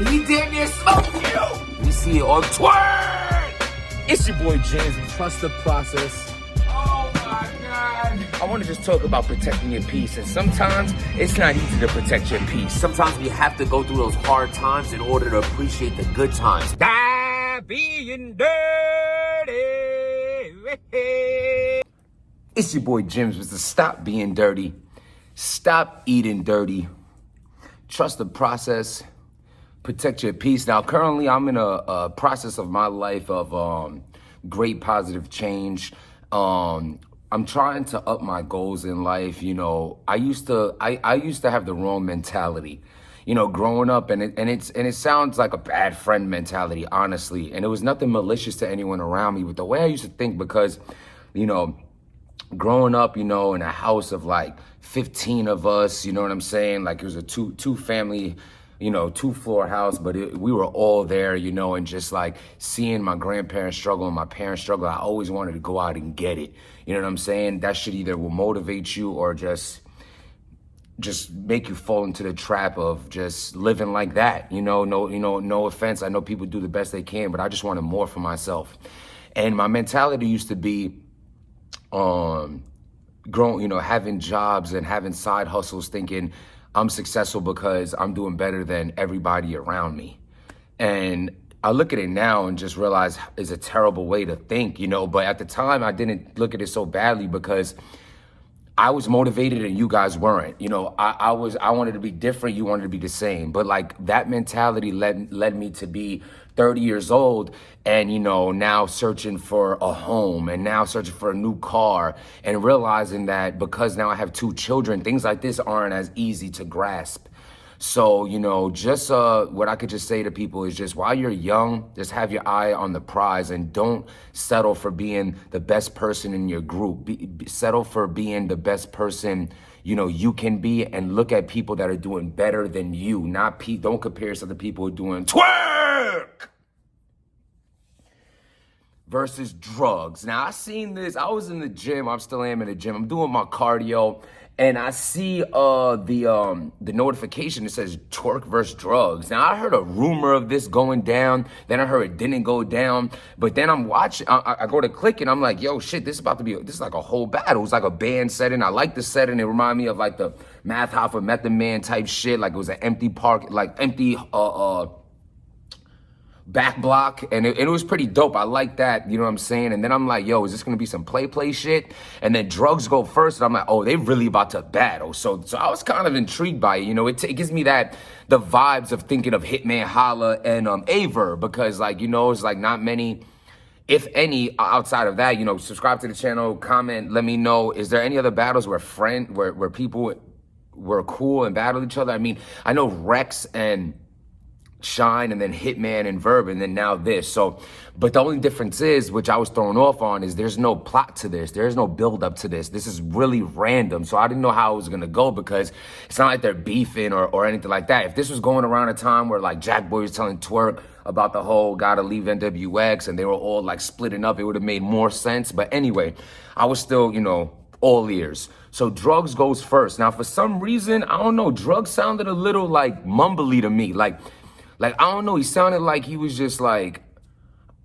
He damn near smoked you. We see it on Twork. It's your boy James. Trust the process. Oh my God. I want to just talk about protecting your peace. And sometimes it's not easy to protect your peace. Sometimes we have to go through those hard times in order to appreciate the good times. Die being dirty. It's your boy Jims with the stop being dirty. Stop eating dirty. Trust the process. Protect your peace. Now, currently, I'm in a process of my life of great positive change. I'm trying to up my goals in life. You know, I used to have the wrong mentality. You know, growing up, and it sounds like a bad friend mentality, honestly. And it was nothing malicious to anyone around me, but the way I used to think, because, you know, growing up, you know, in a house of like 15 of us, you know what I'm saying? Like it was a two family, you know, 2-floor house, but we were all there, you know, and just like seeing my grandparents struggle and my parents struggle, I always wanted to go out and get it. You know what I'm saying? That shit either will motivate you or just make you fall into the trap of just living like that. No offense. I know people do the best they can, but I just wanted more for myself. And my mentality used to be, growing, you know, having jobs and having side hustles, thinking I'm successful because I'm doing better than everybody around me. And I look at it now and just realize it's a terrible way to think, you know, but at the time I didn't look at it so badly because I was motivated and you guys weren't. You know, I wanted to be different, you wanted to be the same. But like that mentality led me to be 30 years old and, you know, now searching for a home and now searching for a new car and realizing that because now I have 2 children, things like this aren't as easy to grasp. So, you know, just what I could just say to people is just while you're young, just have your eye on the prize and don't settle for being the best person in your group. Settle for being the best person, you know, you can be, and look at people that are doing better than you. Don't compare yourself to people who are doing twerk versus drugs. Now, I seen this. I was in the gym. I still am in the gym. I'm doing my cardio. And I see the notification that says Twork versus drugs. Now, I heard a rumor of this going down. Then I heard it didn't go down. But then I'm watching. I go to click and I'm like, yo, shit, this is like a whole battle. It's like a band setting. I like the setting. It reminded me of like the Math Hoffa Method Man type shit. Like it was an empty park, like empty back block, and it was pretty dope. I like that, you know what I'm saying? And then I'm like, yo, is this gonna be some play shit? And then drugz go first, and I'm like, oh, they really about to battle. So I was kind of intrigued by it, you know. It gives me the vibes of thinking of Hitman Holla and Aver, because like, you know, it's like not many, if any, outside of that. You know, subscribe to the channel, comment, let me know, is there any other battles where people were cool and battled each other? I mean, I know Rex and Shine, and then Hitman and Verb, and then now this. So, but the only difference is, which I was thrown off on, is there's no plot to this. There's no build up to this. This is really random. So I didn't know how it was gonna go, because it's not like they're beefing or anything like that. If this was going around a time where like Jack Boy was telling Twork about the whole gotta leave NWX and they were all like splitting up, it would have made more sense. But anyway, I was still, you know, all ears. So drugz goes first. Now, for some reason, I don't know, drugz sounded a little like mumbly to me. Like, I don't know, he sounded like he was just like,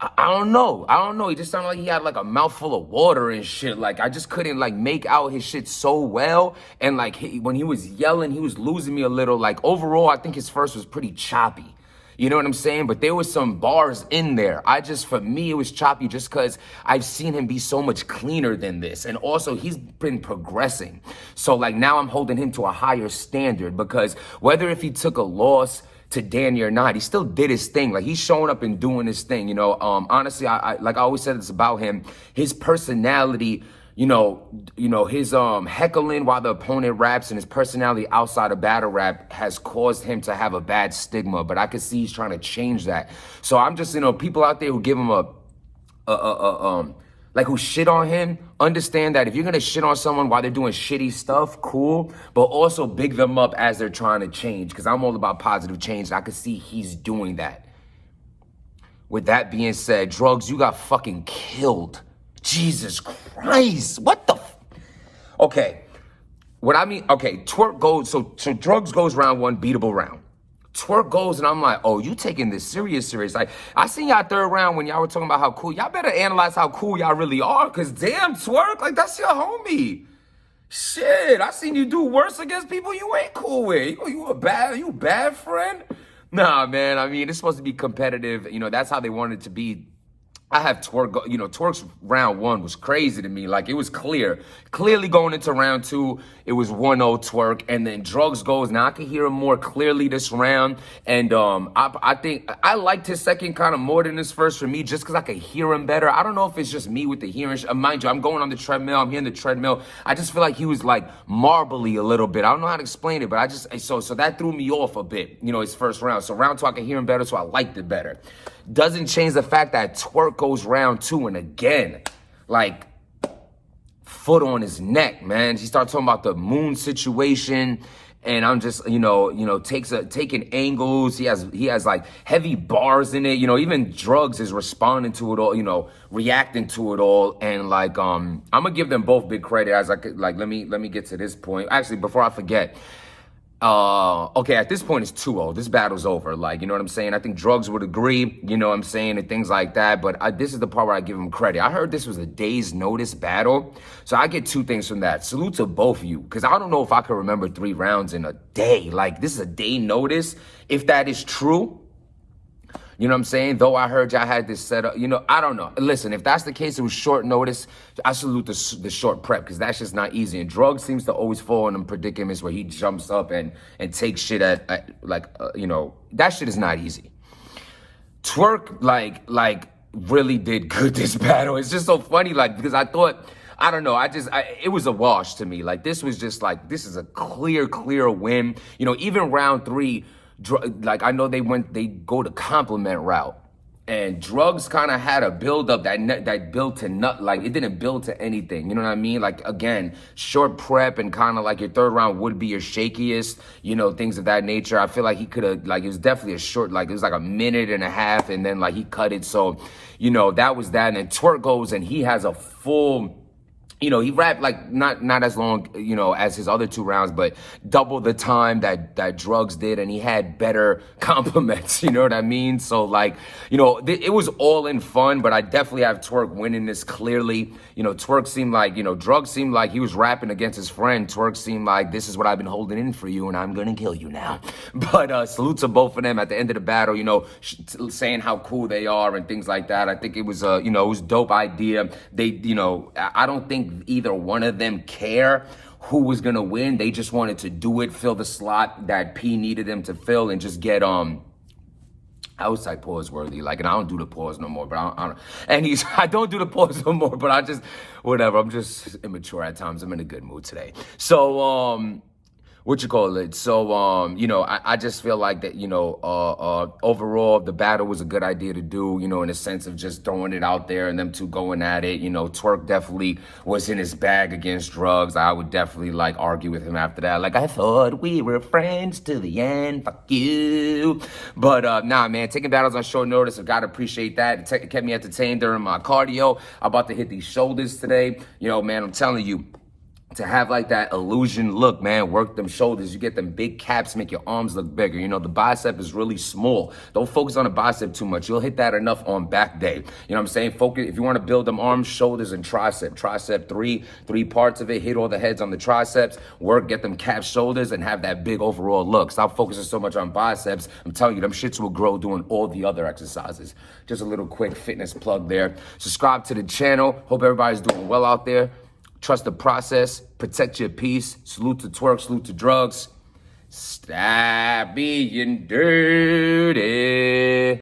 I don't know. He just sounded like he had like a mouthful of water and shit. Like, I just couldn't like make out his shit so well. And like, when he was yelling, he was losing me a little. Like, overall, I think his verse was pretty choppy. You know what I'm saying? But there was some bars in there. For me, it was choppy just because I've seen him be so much cleaner than this. And also, he's been progressing. So like, now I'm holding him to a higher standard, because whether if he took a loss to Danny or not, he still did his thing. Like, he's showing up and doing his thing, you know. Honestly, I like I always said this about him, his personality, you know, his heckling while the opponent raps and his personality outside of battle rap has caused him to have a bad stigma. But I can see he's trying to change that. So I'm just, you know, people out there who give him like who shit on him, understand that if you're gonna shit on someone while they're doing shitty stuff, cool, but also big them up as they're trying to change, because I'm all about positive change, and I can see he's doing that. With that being said, drugz, you got fucking killed. Jesus Christ, what the okay, what I mean, okay, Twork goes, so drugz goes round 1, beatable round. Twork goes, and I'm like, oh, you taking this serious. Like, I seen y'all third round when y'all were talking about how cool. Y'all better analyze how cool y'all really are, because damn, Twork, like, that's your homie. Shit, I seen you do worse against people you ain't cool with. You a bad friend? Nah, man, I mean, it's supposed to be competitive. That's how they want it to be. I have Twork go, Twork's round one was crazy to me. Like, it was clearly going into round two, it was 1-0 Twork. And then drugz goes. Now I can hear him more clearly this round. And I think I liked his second kind of more than his first for me, just because I could hear him better. I don't know if it's just me with the hearing. Mind you, I'm going on the treadmill. I'm hearing the treadmill. I just feel like he was like marbly a little bit. I don't know how to explain it, but I just, so that threw me off a bit, his first round. So round two, I can hear him better, so I liked it better. Doesn't change the fact that Twork goes round two, and again, like, foot on his neck, man. He starts talking about the moon situation, and I'm just, taking angles. He has like heavy bars in it. Even drugz is responding to it all, reacting to it all. And like, I'm gonna give them both big credit. As I could, like, let me get to this point. Actually, before I forget. Okay, at this point it's 2-0. This battle's over. Like, you know what I'm saying? I think drugz would agree, you know what I'm saying, and things like that. But this is the part where I give him credit. I heard this was a day's notice battle. So I get two things from that. Salute to both of you, because I don't know if I can remember 3 rounds in a day. Like, this is a day notice. If that is true, you know what I'm saying? Though I heard y'all had this set up, I don't know. Listen, if that's the case, it was short notice. I salute the short prep, because that's just not easy. And drugz seems to always fall in them predicaments where he jumps up and takes shit at that shit is not easy. Twork, like really did good this battle. It's just so funny, like, because I thought, I don't know, it was a wash to me. Like, this was just like, this is a clear win. Even round 3, like, I know they go to compliment route, and drugz kind of had a build up that built to like, it didn't build to anything. You know what I mean? Like, again, short prep, and kind of like your third round would be your shakiest, things of that nature. I feel like he could have, like, it was definitely a short, like, it was like a minute and a half, and then like he cut it. So, that was that. And then Twork goes, and he has a full, he rapped like not as long, as his other 2 rounds, but double the time that drugz did, and he had better compliments, you know what I mean? So, like, it was all in fun, but I definitely have Twork winning this clearly. Twork seemed like, drugz seemed like he was rapping against his friend. Twork seemed like, this is what I've been holding in for you, and I'm gonna kill you now. But salute to both of them at the end of the battle, saying how cool they are and things like that. I think it was it was a dope idea. They, I don't think either one of them care who was gonna win. They just wanted to do it, fill the slot that P needed them to fill, and just get I was like pause worthy, like, and I don't do the pause no more, but I don't do the pause no more, but I just, whatever, I'm just immature at times. I'm in a good mood today. So, So, I just feel like that, overall, the battle was a good idea to do, in a sense of just throwing it out there and them two going at it. Twork definitely was in his bag against drugz. I would definitely, like, argue with him after that. Like, I thought we were friends to the end. Fuck you. But, nah, man, taking battles on short notice, I gotta appreciate that. It kept me entertained during my cardio. I'm about to hit these shoulders today. Man, I'm telling you, to have like that illusion look, man, work them shoulders. You get them big caps, make your arms look bigger. The bicep is really small. Don't focus on the bicep too much. You'll hit that enough on back day. You know what I'm saying? Focus, if you want to build them arms, shoulders, and tricep. Tricep, three parts of it. Hit all the heads on the triceps. Work, get them cap shoulders, and have that big overall look. Stop focusing so much on biceps. I'm telling you, them shits will grow doing all the other exercises. Just a little quick fitness plug there. Subscribe to the channel. Hope everybody's doing well out there. Trust the process. Protect your peace. Salute to Twork. Salute to drugz. Stop being dirty.